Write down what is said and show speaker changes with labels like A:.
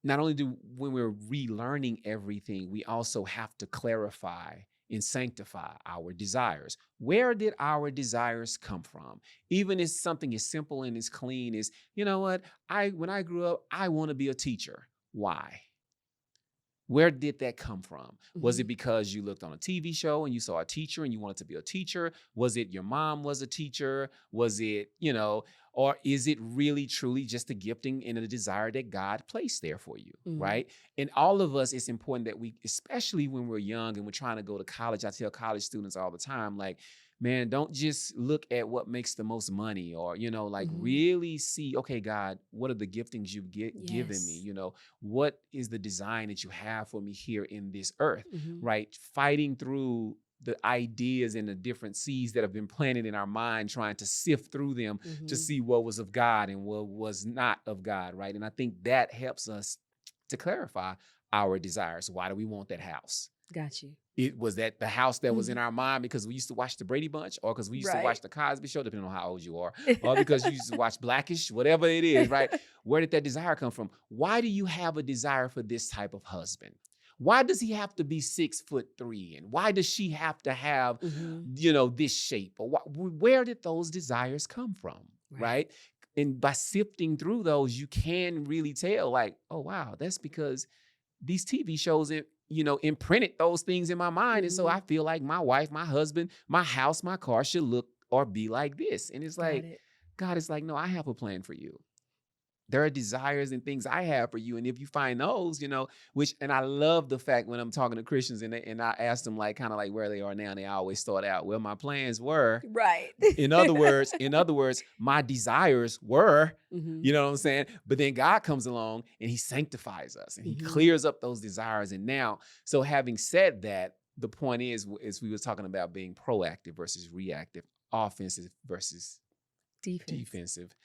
A: not only do when we're relearning everything, we also have to clarify and sanctify our desires. Where did our desires come from? Even if something as simple and as clean as, you know what, when I grew up, I want to be a teacher. Why? Where did that come from? Was it
B: Mhm.
A: because you looked on a TV show and you saw a teacher and you wanted to be a teacher? Was it your mom was a teacher? Was it, or is it really truly just a gifting and a desire that God placed there for you?
B: Mhm.
A: Right. And all of us, it's important that we, especially when we're young and we're trying to go to college. I tell college students all the time, like, man, don't just look at what makes the most money or, like
B: Mhm.
A: really see, okay, God, what are the giftings you've given me?
B: Yes.
A: What is the design that you have for me here in this earth,
B: Mhm.
A: right? Fighting through the ideas and the different seeds that have been planted in our mind, trying to sift through them to
B: Mhm.
A: see what was of God and what was not of God, right? And I think that helps us to clarify our desires. Why do we want that house?
B: Got you.
A: It was that the house that was in
B: Mhm.
A: our mind because we used to watch the Brady Bunch, or because we used to
B: Right.
A: watch the Cosby Show, depending on how old you are, or because you used to watch Blackish, whatever it is, right? Where did that desire come from? Why do you have a desire for this type of husband? Why does he have to be 6'3"? And why does she have to have,
B: Mhm.
A: this shape? Or where did those desires come from?
B: Right.
A: Right. And by sifting through those, you can really tell, like, oh, wow, that's because these TV shows, imprinted those things in my mind. And so I
B: Mhm.
A: feel like my wife, my husband, my house, my car should look or be like this. And it's
B: Got
A: like,
B: it.
A: God is like, no, I have a plan for you. There are desires and things I have for you. And if you find those, and I love the fact when I'm talking to Christians and I ask them like kind of like where they are now, and they always start out, well, my plans were,
B: Right.
A: in other words, my desires were,
B: Mhm.
A: you know what I'm saying? But then God comes along and he sanctifies us and he
B: Mhm.
A: clears up those desires. And now, so having said that, the point is we were talking about being proactive versus reactive, offensive versus
B: Defense.
A: defensive.